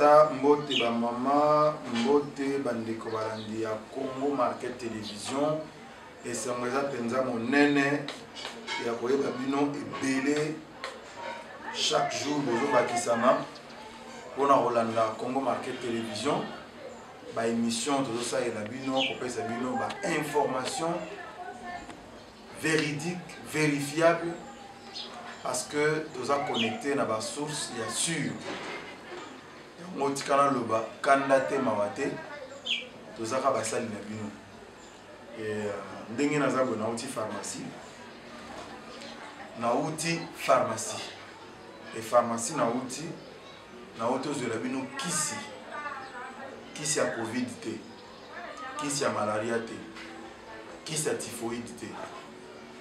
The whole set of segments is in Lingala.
Penza, Mbote ba mama, Mbote bandeko barandi ya Congo Market Télévision. Et c'est un Penza mon nene. Ya koyeba bino ebele chaque jour bozo bakisama pona Rolanda Congo Market Télévision. Ba émission tout ça et la bino kopesa bino ba information véridique, vérifiable parce que tous a connecté na ba source ya sûr. Moti kana loba kandate mawate tous a ka basali na bino. Et ndenge naza bona outil pharmacie. Na outil pharmacie. Et pharmacie na outil de la bino kisi ya Covid te, kisi ya malaria te, kisi ya typhoïde te.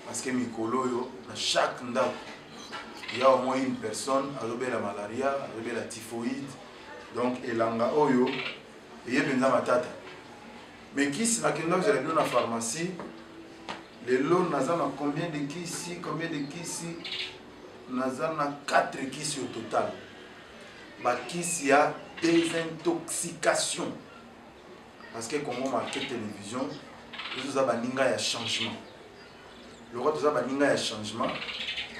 Parce que mikolo yo na chaque ndako il y a au moins une personne avec la malaria, avec la typhoïde. Donc elanga oyo eye benza matata. Mais kisi na kendo de la bino na pharmacie, les lots naza na combien de kisi, naza na 4 kisi au total. Ba kisi ya désintoxication. Parce que Congo Market Télévision, nous avons un changement. Le roi de un changement.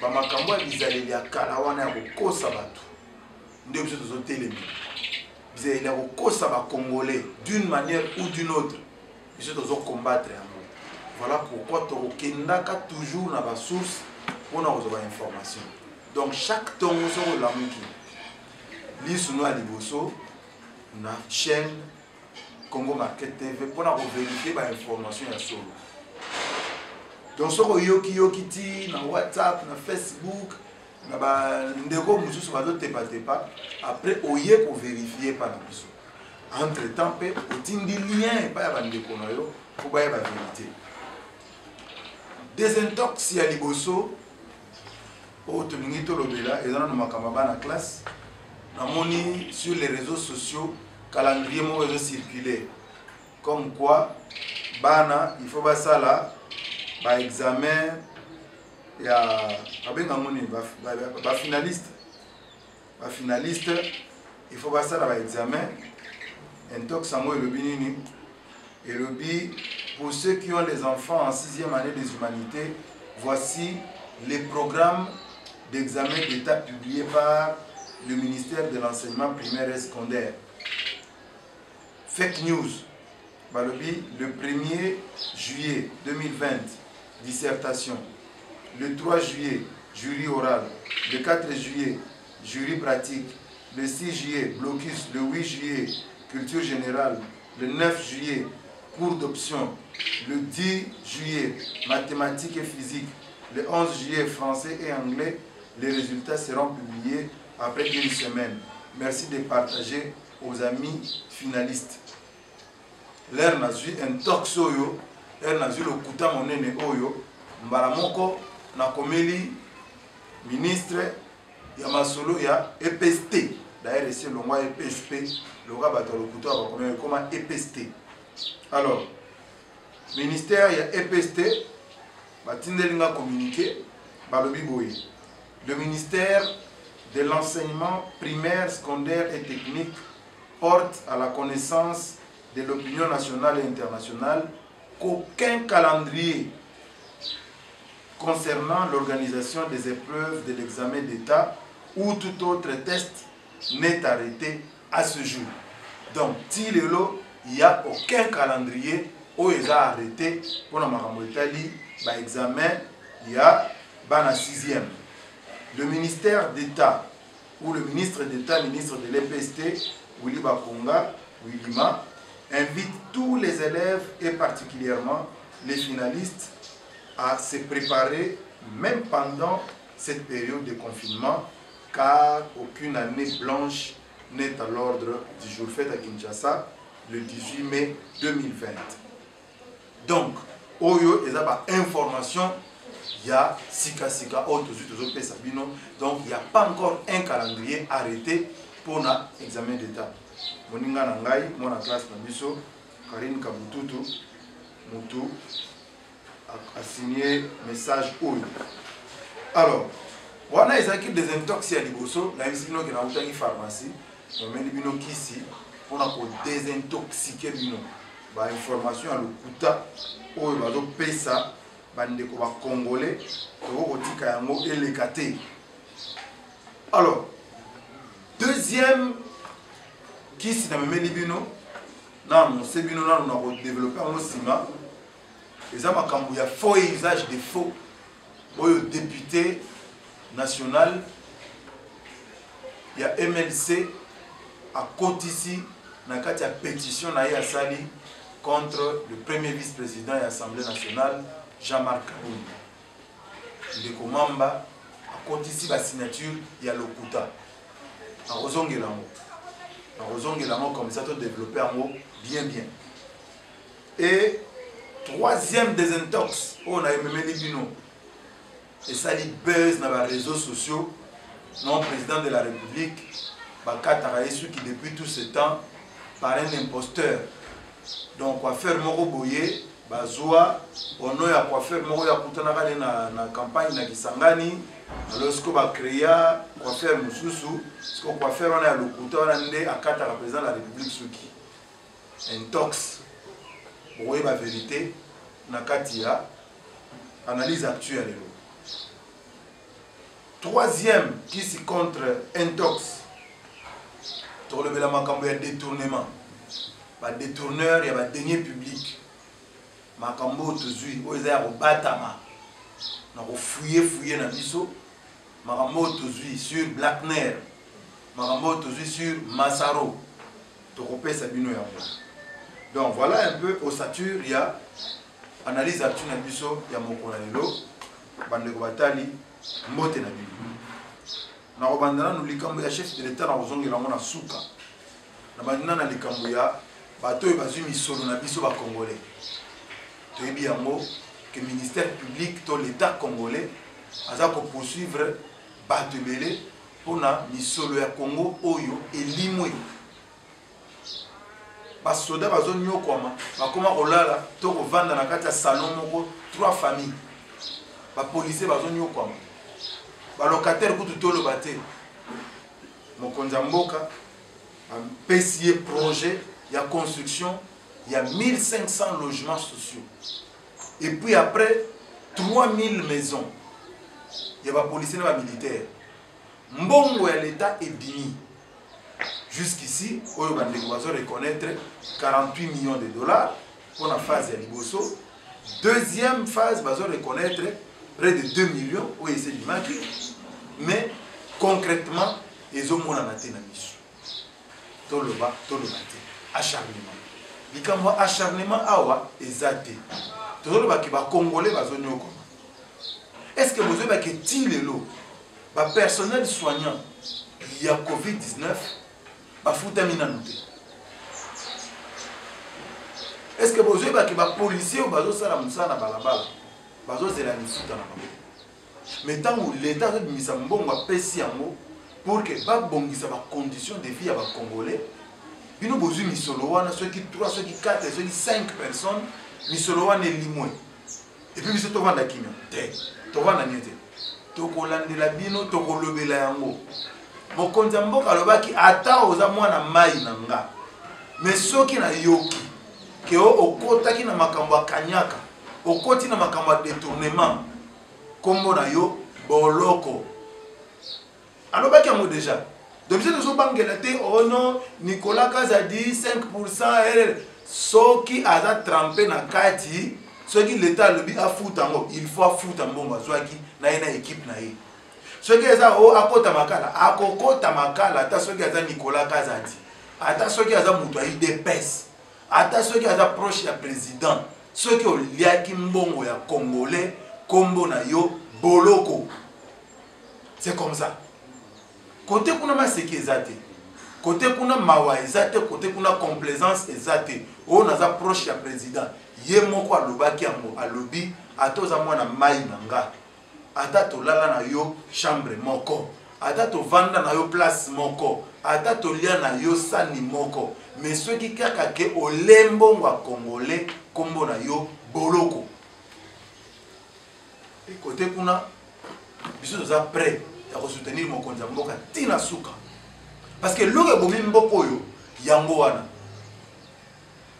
Ba makambo bizali ya kala wana ya kokosa batu. Ndio biso tozotelemi. Bizali ya kokosa ba congolais d'une manière ou d'une autre. Biso tozo combattre yango. Voilà pourquoi tokendaka toujours na ba source pour na recevoir information. Donc chaque tongo so la muki. Lisunu à Liboso, na chaîne Congo Market TV pour vérifier les informations à solo. Donc sur yoki na WhatsApp, na Facebook, na ba ndeko mususu bazo tepa après oye pour vérifier par la biso. Entre temps pe otindi lien pa ya bandeko na yo pour ba vérité. Désintox ya Liboso o to ngito lobela ezana na makamaba na classe. Sur les réseaux sociaux, calendrier mo circuler. Comme quoi, bana, il faut ça là, ba examen, il y a ba finaliste. Ba finaliste, il faut ça là, ba examen. Intox Samo et le binini. Et le bi, pour ceux qui ont des enfants en 6e année des humanités, voici les programmes d'examen d'État publiés par le ministère de l'enseignement primaire et secondaire. Fake news. Balobi, le 1er juillet 2020, dissertation. Le 3 juillet, jury oral. Le 4 juillet, jury pratique. Le 6 juillet, blocus. Le 8 juillet, culture générale. Le 9 juillet, cours d'option. Le 10 juillet, mathématiques et physique. Le 11 juillet, français et anglais. Les résultats seront publiés après une semaine. Merci de partager aux amis finalistes. L'air n'a vu un toxo yo, l'air n'a vu le kuta monene oyo, mbaramoko na komeli ministre ya masolo ya EPST. D'ailleurs c'est le mot EPST, le rabat le kuta va comment EPST. Alors, ministère ya EPST, batindelinga communiqué, balobi boye. Le ministère de l'enseignement primaire, secondaire et technique porte à la connaissance de l'opinion nationale et internationale qu'aucun calendrier concernant l'organisation des épreuves de l'examen d'État ou tout autre test n'est arrêté à ce jour. Donc, il n'y a aucun calendrier où ils ont arrêté pour l'examen, il y a la 6e. Le ministère d'État ou le ministre d'État, ministre de l'EPST, Willy Bakonga, Willima, invite tous les élèves et particulièrement les finalistes à se préparer même pendant cette période de confinement car aucune année blanche n'est à l'ordre du jour fait à Kinshasa le 18 mai 2020. Donc, Oyo est information. Il y a Sika, donc il n'y a pas encore un calendrier arrêté pour l'examen d'État. Moninga Nangai, mon classe Nabiso, Karine Kabututu, Moutou, a signé message Oyo. Alors, on a des équipes des intox à Liboso, la mission qui est dans une pharmacie, bameli bino kisi mpona kodésintoxique bino bainformation ya lokuta oyo bazopesa bandeko bacongolais tokokotika yango eleka te. Alors deuxième kisi na memeli bino na annonce bino nano na kodévelopper yango nsima eza makambo ya faux et usage de faux oyo député national ya MLC akotisi na kati ya pétition na ye asali contre le premier vice-président de l'Assemblée nationale, Jean-Marc Kabunda. Ndeko Mamba akotisi ba signature ya lokuta. Arozongelango comme ça to développer un mot bien. Et troisième désintox, on a memeli bino. Et ça li buzz dans les réseaux sociaux. Non président de la République, Bakata Raïsou qui depuis tout ce temps par un imposteur. Donc coiffeur moko boye bazwa ono ya coiffeur moko ya kutana kale na campagne na Kisangani lorsque ba créa coiffeur mususu ce coiffeur on a le couteau on nde akata ka président de la République soki intox boye ba vérité na kati ya analyse actuelle. Troisième qui se contre intox pour le makambo ya détournement. Ba détourneur ya ba denier public makambo tozui oza ya kobatama na fouiller na biso makambo tozui sur Blackner makambo tozui sur Massaro to kopesa bino yango. Donc voilà un peu au sature ya analyse actuelle na biso ya mokona lelo bandeko batali mbote na bino na kobandana no likambo ya chef de l'état na kozongela ngo na suka na bandana na likambo ya bato bazui misolo na biso ba congolais toyebi yango que ministère public to l'état congolais aza ko poursuivre bato belé pona misolo ya Congo oyo elimwe ba soda bazo nyokwama bakoma kolala to kovanda na kati ya salon moko 3 familles ba policier bazo nyokwama ba locataire kutu tolo bate mokonza mboka pesier projet il y a construction, il y a 1500 logements sociaux. Et puis après, 3000 maisons. Il y a des policiers et des militaires. Mbongo ya l'État est bini. Jusqu'ici, on va reconnaître 48 millions de dollars pour la phase de Liboso. Deuxième phase, on va reconnaître près de 2 millions, où c'est du manque. Mais concrètement, ils ont mon anaté na mission. Tout le bas. Acharnement. Likamwa acharnement awa ezate. Tozolo baki ba congolais bazonyo ko. Est-ce que vous avez que tilelo ba personnel soignant il y a COVID-19 ba futa minanote. Est-ce que vous avez que ba policier ou bazo sala musana balabala bazo zela ni futa na bango. Mais tant où l'état de misa mbongo pesi yango pour que ba bongisa ba conditions de vie ya ba congolais. Bino bozu misolo wana ceux qui 3 ceux qui 4 ceux qui 5 personnes misolo wana elimwe et puis biso to vanda kimia te to vanda nyete to kolandela bino to kolobela yango mokonza mboka lobaki ata oza mwana mai na nga mais soki na yoki ke okotaki na makambo akanyaka okoti na makambo détournement kombo na yo boloko alobaki yango déjà. Donc, si nous avons dit, oh non, Nicolas Kazadi, 5%, ceux qui ont trempé dans le kati, ceux qui l'État a foutu, il faut foutre en bon, il y a une équipe. Ceux qui ont à côté de Makala, ceux qui ont Nicolas Kazadi, ceux qui ont Moutouaï des pèses, ceux qui ont proche du président, ceux qui ont lié Kimbongo ya Congolais, Kombo na yo, Boloko. C'est comme ça. Côté kuna maseki ezate, côté kuna mawa ezate, côté kuna complaisance ezate. On a approche ya président. Ye moko alobaki yango alobi atoza mwana mai nanga. Ata to lala na yo chambre moko. Ata to vanda na yo place moko. Ata to lia na yo sani moko. Mais ceux qui kaka ke olembo wa congolais kombo na yo boloko. Et côté kuna biso za prêt à soutenir mon konza mboka tina suka parce que l'eau est bomi mboko yo yango wana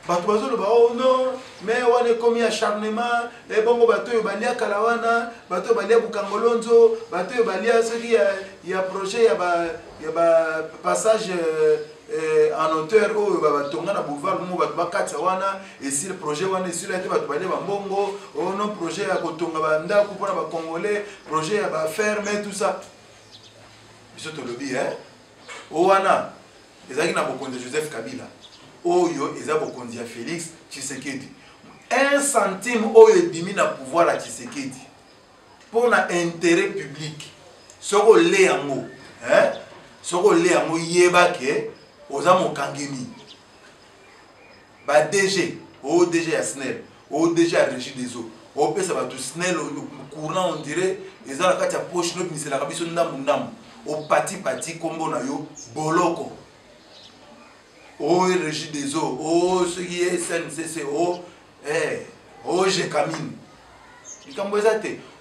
bato bazoloba oh non mais wana komi acharnement et bongo bato yo balia kalawana bato balia bukangolonzo bato yo balia soki ya projet ya ba passage en hauteur oh batonga na boulevard mo bato bakatsa wana et si le projet wana ici là bato balia bambongo oh non projet ya kotonga banda ko pona ba congolais projet ya ba ferme tout ça biso to lobi oh wana ezaki na bokonzi Joseph Kabila oyo eza bokonzi ya Félix Tshisekedi 1 centime oyo ebimi na pouvoir ya Tshisekedi pour na intérêt public soko le yango soko le yango yebake oza mokangemi ba DG o DG ya SNEL o DG ya Régie des eaux o pesa ba tout SNEL courant on dirait eza la kati ya poche no misela kabiso ndamu o pati kombo na yo boloko oh Régie des eaux, oh ce qui est SNCC, oh Gécamine.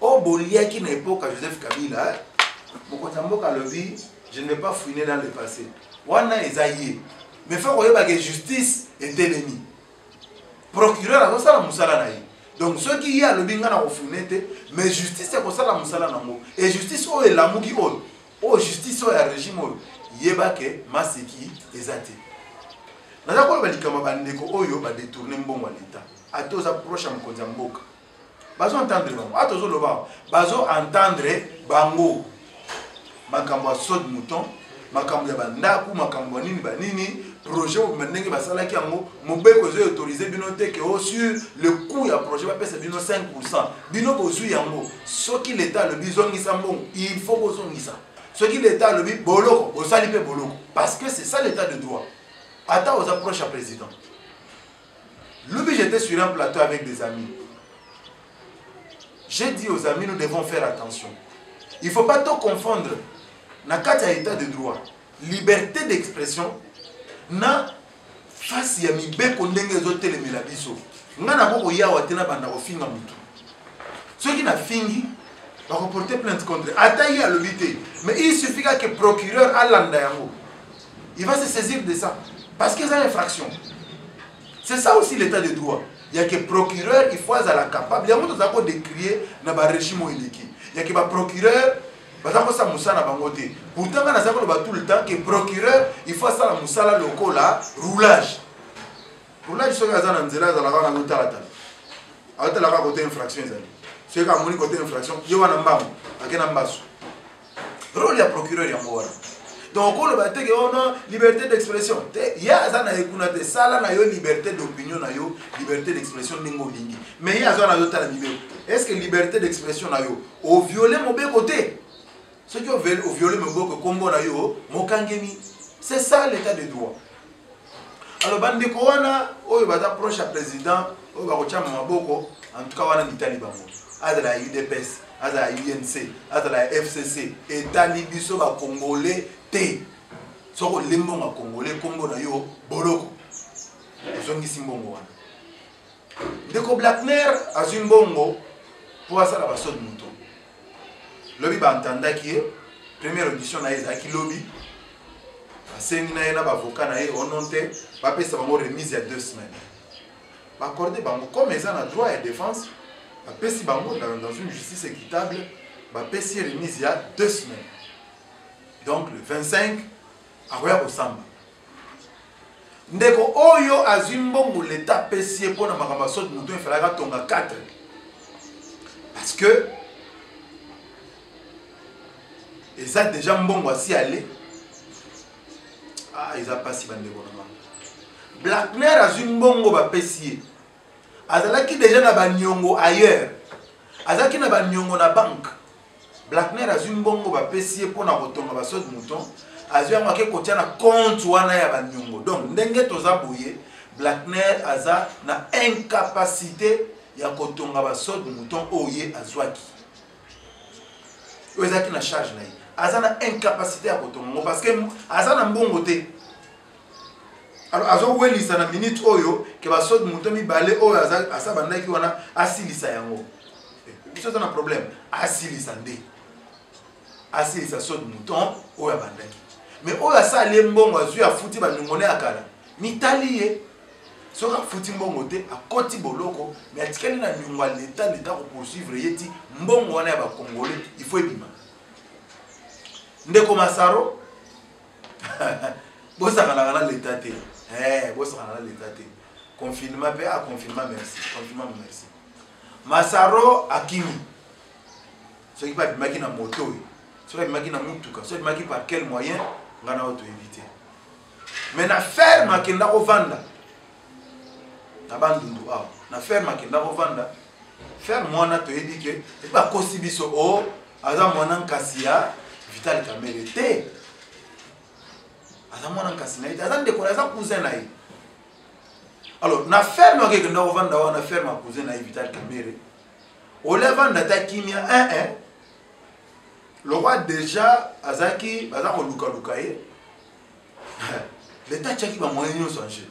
Oh Bolia qui n'est pas à Joseph Kabila, je ne vais pas fouiner dans le passé. Wana ezaïe. Mais il faut que justice est ennemie. Procureur a ça la musala naï. Donc ceux qui y a le binga na fouiner, mais justice c'est pour ça la musala nango. Et justice oh est l'amour qui oh justice oh est régime oh. Yebake maseki ezate. Naza ko ba likama bandeko oyo ba détourner mbongo wa l'état atoza proche mokonzi mboka bazo entendre bango atozo loba bazo entendre bango makambo sod mouton makambo ya bandako makambo nini banini projet o ndenge basalaki yango mobeko zo autoriser bino te que sur le coût ya projet ba pesa bino 5% bino bozu yango soki l'état le bizongisa mbongo il faut bozongisa soki l'état le bi boloko osali pe boloko parce que c'est ça l'état de droit. Attends aux approches à président. L'oubli, j'étais sur un plateau avec des amis. J'ai dit aux amis, nous devons faire attention. Il ne faut pas tout confondre. Dans le état de droit, liberté d'expression, na face à mi beko ndenge zote le melabiso. Ngana boko ya watena banda ofinga mutu. Ceux qui n'a fingi va reporter plainte contre. Attaquer à l'obité. Mais il suffit que le procureur à l'andayango. Il va se saisir de ça. Parce qu'ils ont une infraction. C'est ça aussi l'état de droit. Il y a que le procureur, il faut être capable. Il y a des gens qui décrient dans le régime. Il y a que le procureur, pourtant, on a tout le temps que le procureur, il faut faire la moussala loco là, roulage. Roulage, c'est ce qu'il y a dans la côté infraction. C'est ce qu'il côté infraction. Il y a un rôle du procureur. Donc, on va dire que liberté d'expression. Il y a une liberté d'opinion, liberté d'expression. Mais il y a une est-ce que liberté d'expression au violer mon côté? Ceux qui ont violé mon côté, c'est ça l'état de droit. Alors, bande kowana, on va approcher le président, on va rechercher Maboko, en tout cas, on a l'Italie. Adala UDPS, Adala UNC, Adala FCC, et Talibiso va congolais. Té soko lembo ma congolais kombo na yo boloko ezongisi mbongo wana ndeko Blackner azwi mbongo pour asala basode muto lobi bantandaki première audition na ezaki lobi asengi na ye na bavocat na ye ononte bapesa bango remise ya 2 semaines baccorde bango comme eza na droit ya défense bapesi bango dans une justice équitable bapesi remise ya 2 semaines. Donc le 25, Aroya Osamba. Ndeko Oyo Azimbongo l'État pessier pour la Marambasso de Mouton, il fallait tomber 4. Parce que, et ça déjà mbongo aussi allé. Ah, ils ont pas si bon de Blackner Azimbongo va pessier. Azalaki déjà na banyongo ailleurs. Azalaki na banyongo na banque. Blackner a une bongo ba pesier pour na kotonga ba sod mouton azwa ngake kotia na compte wana ya banyongo donc ndenge toza boye Blackner aza na incapacité ya kotonga ba sod mouton oye azwaki ozaki na charge na ye aza na incapacité ya kotonga parce que aza na mbongo te alors azo welisa na minute oyo ke ba sod mouton mi balé oyo aza bandaki wana asilisa yango biso za na problème asilisa nde. Assez ça saute mouton ou abandaki. mais oyo asali mbongo azwi afuti baningone akala mitali ye soki afuti mbongo te akoti boloko mais atikali na niongo ya leta kopoursuivre ye ti mbongo wana ya bakongole il faut ebima ndeko Masaro bosakanaka na leta te bosakana na leta te confinement mpe confinement merci Masaro akimi soki mpe abimaki na moto oyo soki abimaki na mutuka soki abimaki par quel moyen nga na oyo toyebi mais na ferme akenda kovanda na bandundu awa na ferme akenda kovanda ferme mwana toyebi ke bakosi biso o aza mwana nkasi ya Vital Kamerhe te aza mwana nkasi na ye aza ndeko aza cousin na ye alors na ferme akenda kovanda wana ferme ya cousin na ye Vital Kamerhe olevanda ta kimia le roi déjà azaki baza koluka ye l'état tchaki ba moyen nyonso en jeu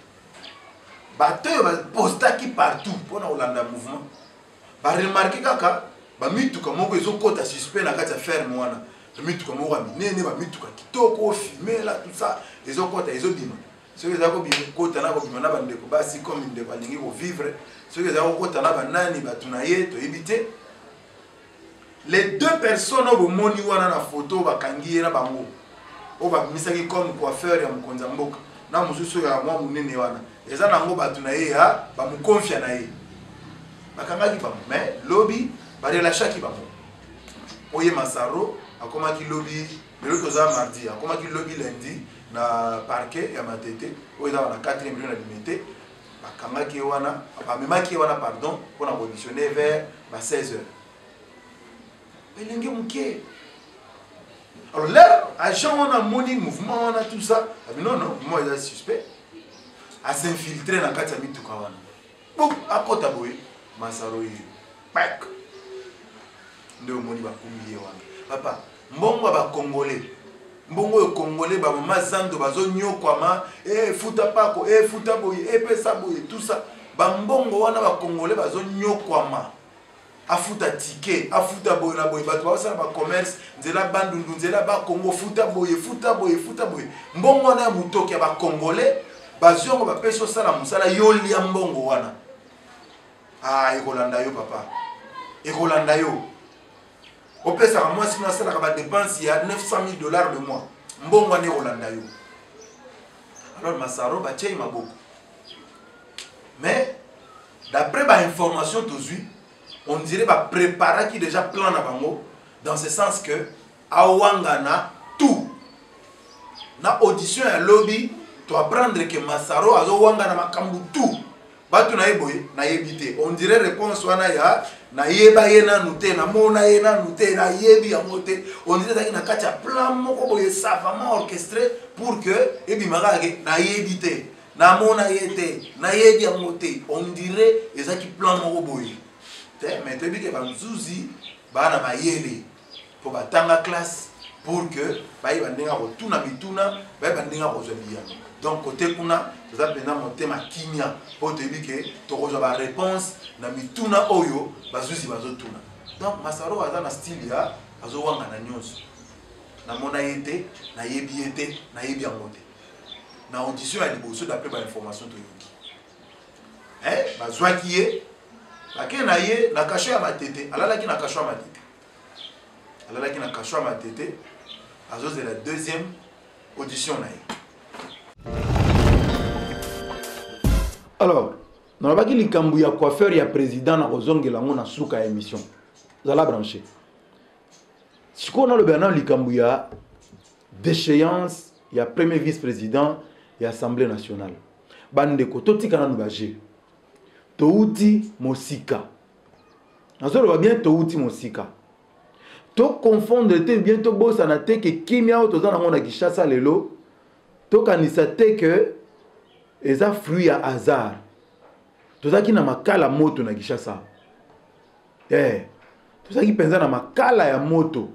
bato oyo bapostaki partout mpona kolanda mouvement baremarke kaka bamituka moko ezokota suspect na kati ya ferme wana bamituka moko ya minene bamituka kitoko ofimela tout ça ezokota ezobima soki eza kota na kobima na bandeko basi comme ndeko alingi kovivre soki eza kokota na banani bato na ye toyebi te les deux personnes oyo bomoni wana na photo bakangi ye na bango oyo bamisaki comme coiffeur ya mokonzi ya mboka na mosusu ya mwa monene wana eza nango bato na ye ya bamokonfia na ye bakangaki bango mais lobi barelashaki bango oye Masaro akomaki lobi lelo toza mardi akomaki lobi lundi na parquet ya Matete oyo eza wana 4e million na limité bakangaki ye wana bamemaki ye wana pardon mpona auditionner vers 16h elenge moke. Alors là, agent on a moni mouvement on a tout ça. Non non, moi il est suspect. À s'infiltrer dans kati ya mituka wana. Bon, akota boye Masaro yi. Pak. Ndio moni ba kumbi wana. Papa, mbongo ba congolais. Mbongo yo congolais ba mama zando bazo nyokwama, futa pako, futa boye, pesa boye, tout ça. Ba mbongo wana ba congolais bazo nyokwama. Afuta ticket, afuta boye na boye, bato basala ba commerce, nzela bandundu, nzela ba Congo, futa boye. Mbongo na mutoki ya ba congolais, baziongo ba peso sala musala yoli ya mbongo wana. Ekolanda yo papa. Ekolanda yo. Opesa ka mwasi na sala ka ba dépense ya $900,000 le mois. Mbongo wana ekolanda yo. Alors Masaro ba tchei maboko. Mais d'après ba information tozui, on dirait bah préparer qui déjà plan na bango dans ce sens que awangana tout na audition ya lobby to apprendre que Masaro azo wangana makambu tout batu na yeboye na yebité on dirait réponse wana ya na yeba yena nute na mona yena nute na yebi ya moté on dirait ça na katia plan moko boye savamment orchestré pour que ebimaka ke na yebité na mona yete na yebi ya moté on dirait ezaki plan moko boye. Mais tu dis que Banzouzi bana mayele pour batanga classe pour que bayi bandinga rotuna mituna bayi bandinga kozobia. Donc côté kuna ça pena monter ma kimia pour te dire que tu reçois la réponse na mituna oyo bazouzi bazotuna. Donc Masaro aza na style ya azo wanga na nyonso. Na mona yete na yebi yete na yebi amote. Na audition ya liboso d'après ba information to yoki. Bazwa kié Ake na ye na kasho ya Matete, alalaki na kasho ya Matete. Alalaki na kasho ya Matete, azo c'est la deuxième audition na ye. Alors, na baki likambu ya coiffeur ya président na kozongela ngo na suka ya émission. Zala branché. Siko na le bana likambu ya déchéance ya premier vice-président ya Assemblée nationale. Bande ko totika na nubaje. Touti Mosika. Nous va bien Touti Mosika. To confondre te bientôt bossa na te que kimia o tozana ngona Kinshasa lelo. To kanisa te que eza fruit ya hasard. Tozaki na makala moto na Kinshasa. Tozaki penza na makala ya moto.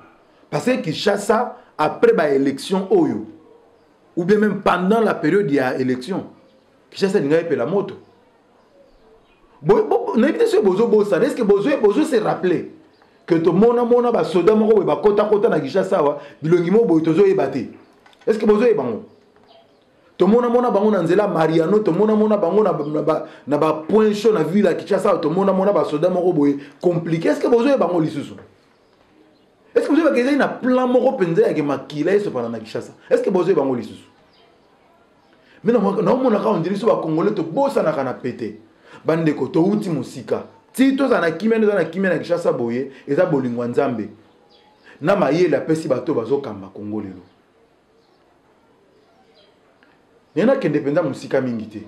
Parce que Kinshasa après ba élection oyo ou bien même pendant la période ya élection Kinshasa n'inga pe la moto. Est-ce que Bozo se rappeler que to mona ba soda moko ba kota na Kinshasa wa bilongi mo boy tozo ebate Est-ce que vous avez bango? Tout le monde a bango nanzela Mariano, tout le monde a bango na ba point chaud na ville à Kinshasa, tout le monde a ba soda moko boye compliqué. Est-ce que vous avez bango lisusu? Est-ce que vous avez un plan moko penza avec makila eso pendant na Kinshasa? Est-ce que vous avez bango lisusu? Mais non on dirait so ba congolais to bossa na kana pété. Bande ko to uti musika. Ti to za na kimia na Kinshasa boye, eza bolingwa nzambe. Na mayele apesi bato bazo kamba Congo lelo. Nena kendependa musika mingi te.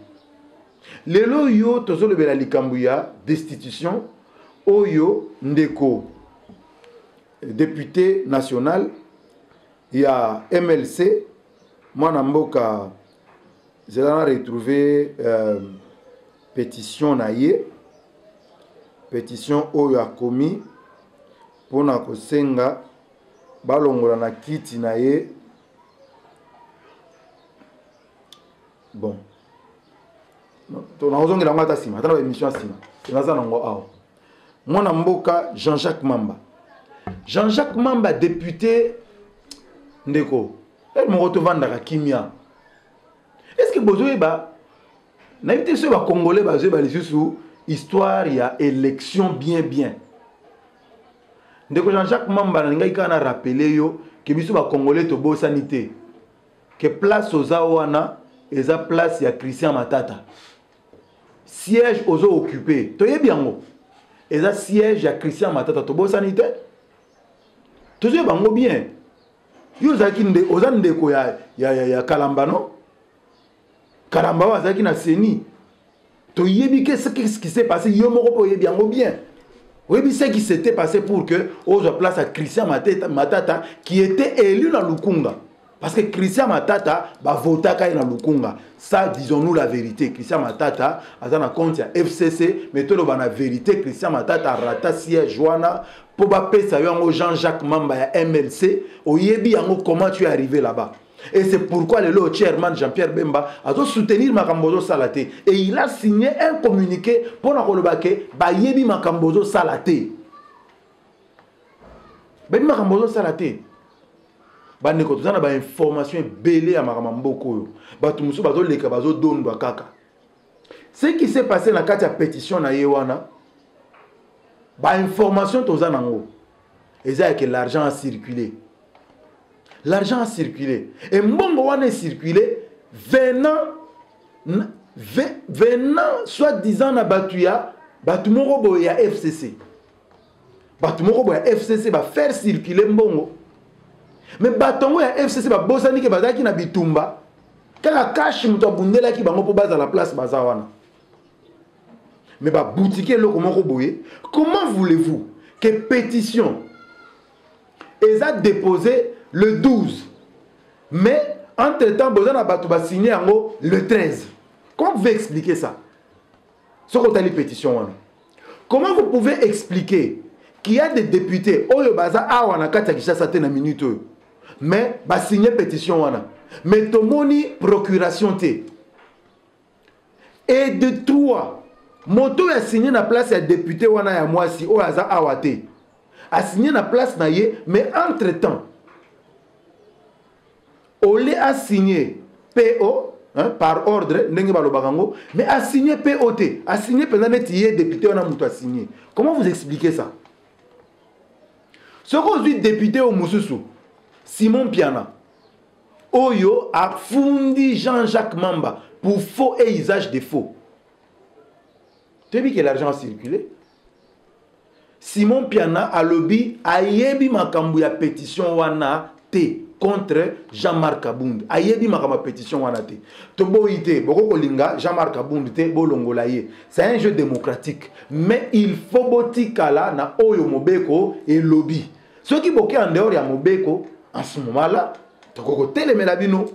Lelo yo tozo lebela likambu ya destitution oyo ndeko député national ya MLC mwana mboka zela retrouvé pétition na ye pétition oyo a commis pona kosenga balongola na kiti na ye. Bon. On a besoin de la mata sima. Attends, émission sima. On a ça nango awa. Mwana mboka Jean-Jacques Mamba. Jean-Jacques Mamba député ndeko. Elle me retrouve dans kimia. Est-ce que bozoé ba na été sur ba congolais bazé ba les sous histoire ya élection bien. Ndeko Jean-Jacques Mamba na ngai kana rappeler yo que biso ba congolais to bo sanité. Que place aux awana eza place ya Christian Matata. Siège aux occupés. Toye biango. Eza siège ya Christian Matata to bo sanité. Toye bango bien. Yo zaki nde ozande ko ya Kalamba non? Kalamba wa zaki na Seni. Toye bi qu'est-ce qui s'est passé yo moko po ye biango bien. Oui, ce qui s'était passé pour que aux place à Christian Matata qui était élu dans Lukunga. Parce que Christian Matata va voter dans Lukunga. Ça, disons-nous la vérité. Christian Matata a un compte à FCC, mais tout le monde a la vérité. Christian Matata a raté siège Joana pour passer Jean-Jacques Mamba à MLC. Oyebi comment tu es arrivé là-bas. Et c'est pourquoi le chairman Jean-Pierre Bemba a soutenir Makambozo Salaté. Et il a signé un communiqué pour que Bayebi Makambozo Salaté. Bayebi Makambozo Salaté. Bandeko tozana ba information belé à Makamamboko. Batumusu bazo leka bazo dondo kaka. Ce qui s'est passé dans la pétition na Yewana, ba information tozana ngo. Et ça que l'argent a circulé. L'argent a circulé. Et Mbongo wane circulé venant soi-disant na Batuya, Batumoko boya FCC. Batumoko boya FCC va faire circuler Mbongo. Mais Batongo ya FCC ba bosani ke bazaki na bitumba. Kaka cash muto bundela ki bango po baza la place bazawana. Mais ba boutique loko moko boye. Comment voulez-vous que pétition eza déposé le 12. Mais entre-temps, Bozana Batou va signer le 13. Comment vous pouvez expliquer ça? Ce qu'on a les pétitions. Comment vous pouvez expliquer qu'il y a des députés, Oyo Baza Awana Katakisha Satena minute, mais va signer pétition. Mais Tomoni procuration T. Et de trois, Moto a signé la place à député Wana ya Mwasi, Oyaza Awate. A signé la place na ye, mais entre-temps, Olé a signé PO hein, par ordre, mais a signé POT, a signé pendant que député on a a signé. Comment vous expliquez ça? Ce qu'on dit député au Moussousou, Simon Piana, Oyo a fondi Jean-Jacques Mamba pour faux et usage de faux. Tu as vu que l'argent a circulé? Simon Piana a lobby a yebi makambu ya pétition wana te contre Jean-Marc Abound. A yebi makambu pétition wana te. Tobo ite boko kolinga Jean-Marc Abound te bolongola ye. C'est un jeu démocratique, mais il faut botikala na oyo mobeko et lobby. Ceux qui boké en dehors ya mobeko en ce moment-là, toko telemela bino,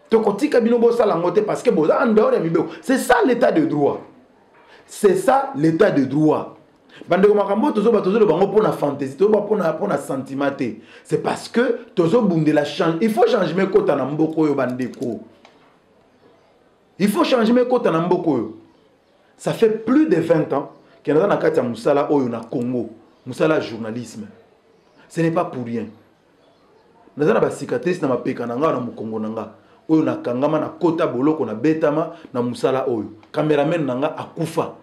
toko tika bino bo sala ngote parce que boza en dehors ya mobeko. C'est ça l'état de droit. C'est ça l'état de droit. Bandeko makambo tozo ba tozo le bango pour la fantaisie, tozo ba pour na sentiment. C'est parce que tozo bunde la change. Il faut changer mes kota na mboko yo bandeko. Il faut changer mes kota na mboko yo. Ça fait plus de 20 ans qu'il y a dans la kati ya musala oyo na Congo, musala journalisme. Ce n'est pas pour rien. naza na ba cicatrice na mapeka na nga na mukongo na nga oyo na kangama na kota boloko na betama na musala oyo cameraman na nga akufa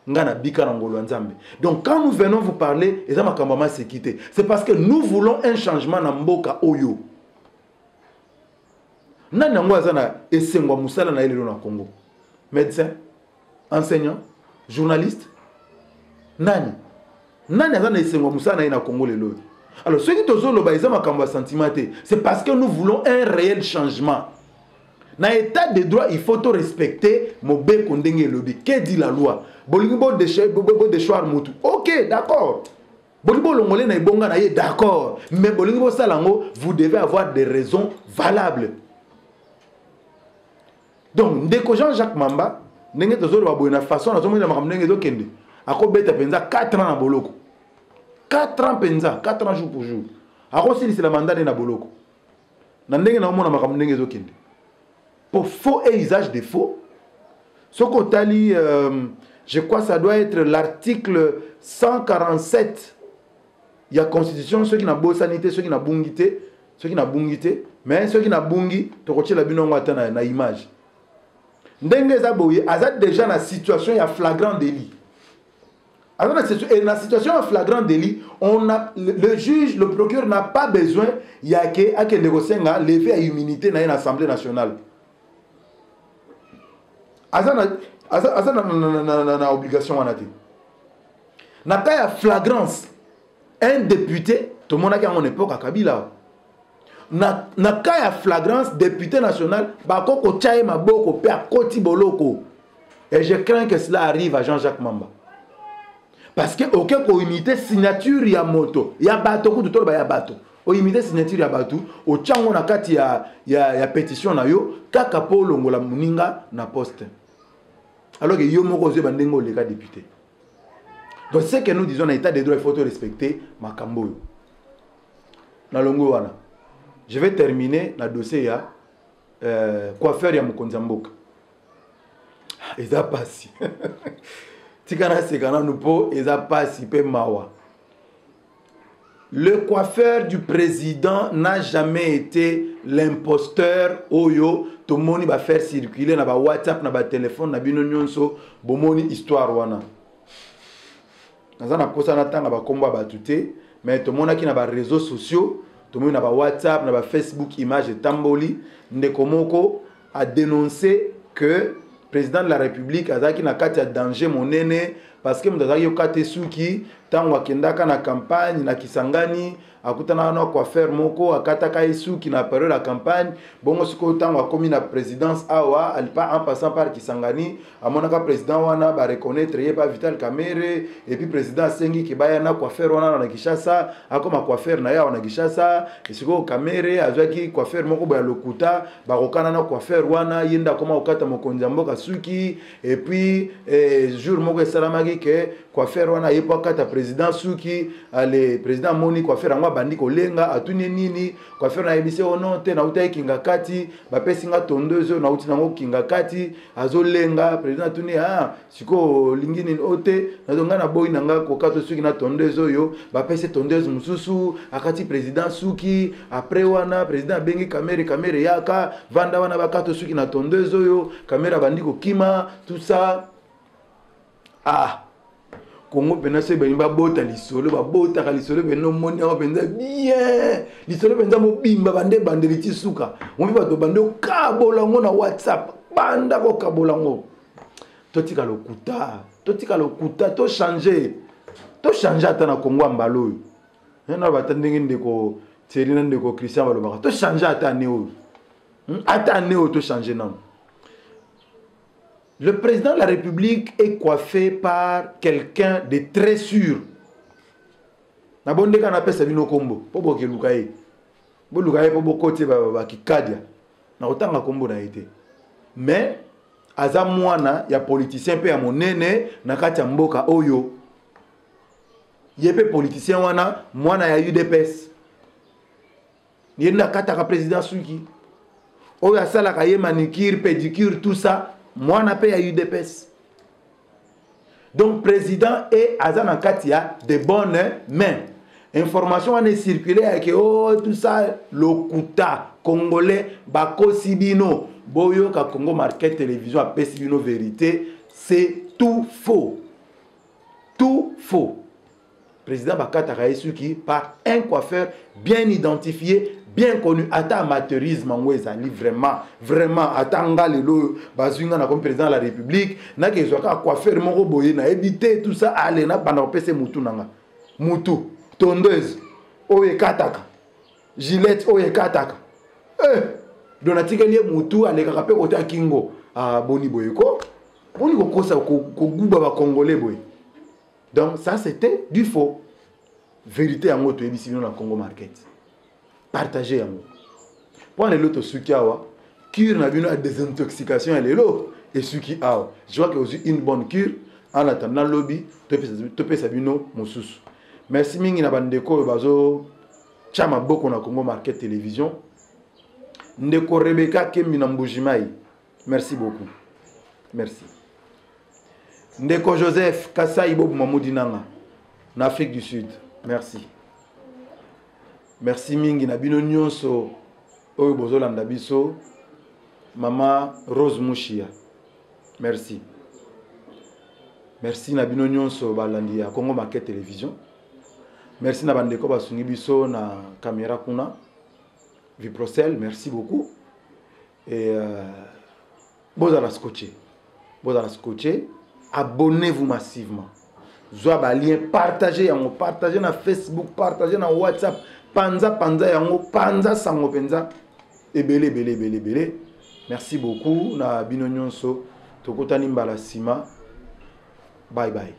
nga na bika na ngolo nzambe. Donc quand nous venons vous parler eza makambo ma sécurité, c'est parce que nous voulons un changement na mboka oyo. Nani yango aza na esengwa musala na elelo na Congo? Médecin, enseignant, journaliste? Nani aza na esengwa musala na Congo lelo? Alors ceux qui tozoloba eza makambo sentiment, c'est parce que nous voulons un réel changement. Dans l'état de droit, il faut tout respecter Mobe Kondenge Lobby. Que dit la loi? Bolingo de choix mutu. Ok, d'accord. Bolingo longolé na ibonga na ye, d'accord. Mais Bolingo salango, vous devez avoir des raisons valables. Donc, dès que Jean-Jacques Mamba, n'engé tozolo ba boyena façon na zomo na makamnenge do kende. Ako beta penza 4 ans na boloko. 4 ans penza, 4 ans jour pour jour. Ako sili c'est la mandat na boloko. Na ndenge na mona makamnenge do kende. Pour faux et usage de faux. Ce qu'on t'a dit, je crois que ça doit être l'article 147. Il y a constitution, ceux qui n'ont pas sanité, ceux qui n'ont bungité, mais ceux qui n'ont bungi, tu retiens la binongo à na image. Ndenge zaboye, azat déjà dans la situation, il y a flagrant délit. Alors, dans la situation de flagrant délit, le juge, le procureur n'a pas besoin, il y a que négocier lever à immunité dans l'Assemblée nationale. Aza na obligation wana te. Na cas ya flagrance, un député, tout le monde a dit à mon époque à Kabila. Na cas ya flagrance, député national, bako ko chaye maboko pe a koti boloko. Et je crains que cela arrive à Jean-Jacques Mamba. Parce que aucun ko imiter signature ya moto, ya bato ko tutolo ba ya bato. O imiter signature ya bato, o chango na kati ya pétition na yo, kaka po longola muninga na poste. Alors que yo moko ze bandengo le cas député. Donc ce que nous disons dans l'état de droit, il faut respecter makambo. Na longo wana. Je vais terminer na dossier ya coiffeur ya Mokonzamboka. Eza pasi. Tikana sekana nupo eza pasi pe mawa. Le coiffeur du président n'a jamais été l'imposteur Oyo. Tout le monde va faire circuler na ba WhatsApp, na ba téléphone, na bino nyonso, bomoni histoire wana. Naza na kosa na tanga ba komba ba tuté, mais tout le monde qui na ba réseaux sociaux, tout le monde na ba WhatsApp, na ba Facebook image tamboli, ndeko moko a dénoncé que le président de la République azaki na kati ya danger monene parce que mutazaki yo kate suki tango akendaka na campagne na Kisangani akutana na coiffeur moko akataka suki na période la campagne bongo siko tango akomi na présidence awa alipa en passant par Kisangani amonaka président wana ba reconnaître ye pa Vital Kamerhe et puis président sengi ki baya na coiffeur wana na Kinshasa akoma coiffeur na ya na Kinshasa et siko Kamerhe azaki coiffeur moko ba lokuta ba kokana na coiffeur wana yenda koma okata Mokonzamboka suki et puis jour moko esalamaki que coiffeur wana yepo akata président suki ale président moni coiffeur ngwa bandi kolenga atuni nini coiffeur na ebise ono te na utai kinga kati ba pesinga tondeuse na uti nango kinga kati azolenga président atuni siko lingini ote na donga na boy nanga ko kato suki na tondeuse yo ba pese tondeuse mususu akati président suki après wana président bengi Kamerhe yaka vanda wana ba kato suki na tondeuse yo Kamerhe bandi ko kima tout ça Congo penase benimba bota lisolo ba bota ka lisolo beno moni awa penza bien lisolo penza mo bimba bande liti suka on va to bande kabola ngo na WhatsApp banda ko kabola ngo totika lokuta to changer ata na Congo ambalo na batandenge ndeko Thierry ndeko Christian balobaka to changer ata neo to changer non. Le président de la République est coiffé par quelqu'un de très sûr. Na bonde kana pesa bino kombo, po boke lukaye. Bo lukaye po bokote ba kikadia. Na otanga kombo na été. Mais aza mwana ya politicien pe ya monene na kati ya mboka oyo. Yepe politicien wana mwana ya UDPS. Yenda kata ka président suki. Oyo asala ka ye manicure, pédicure tout ça. Moi, on a payé UDPS. Donc, président et Azan Katia de bonnes mains. information wana circulé avec oh tout ça lokuta congolais bakosi bino boyo ka Congo Market Télévision apesi bino vérité, c'est tout faux. Tout faux. Président Bakata Raïsuki par un coiffeur bien identifié, bien connu. Ata amateurisme en Wezali, vraiment. Ata Ngalelo, Bazunga comme président de la République, n'a que soit coiffeur moko boye na éviter tout ça aller na pendant PC Moutou nanga. Moutou, tondeuse, oye kataka. Gillette oye kataka. Donatike lié Moutou ale kakape côté à Kingo. Ah boni boye ko. Boni ko kosa ko guba ba congolais boye. Donc ça c'était du faux. Vérité en moto ici dans le Congo Market. Partagez en moto. Pour les autres sukiawa, cure n'a bien désintoxication et les lots et suki awa. Je vois que vous une bonne cure en attendant lobby topé sabino mosus. Merci mingi na bandeko bazo chama boko na Congo Market Télévision. Ndeko Rebecca Kembi na Mbujimai. Merci beaucoup. Merci. Ndeko Joseph Kasai Bob Mamoudi Nanga, en Afrique du Sud. Merci. Merci mingi na bino nyonso oyo bozolanda biso. Mama Rose Mouchia. Merci. Merci na bino nyonso balandi ya Congo Market Télévision. Merci na bandeko basungi biso na caméra kuna. Viprocel, merci beaucoup. Et bozala scotché. Bozala scotché. Abonnez-vous massivement. Zoa lien, partagez yango, partagez na Facebook, partagez na WhatsApp, panza yango, panza sango penza. Ebele. Merci beaucoup na bino nyonso. Tokotani mbala sima. Bye bye.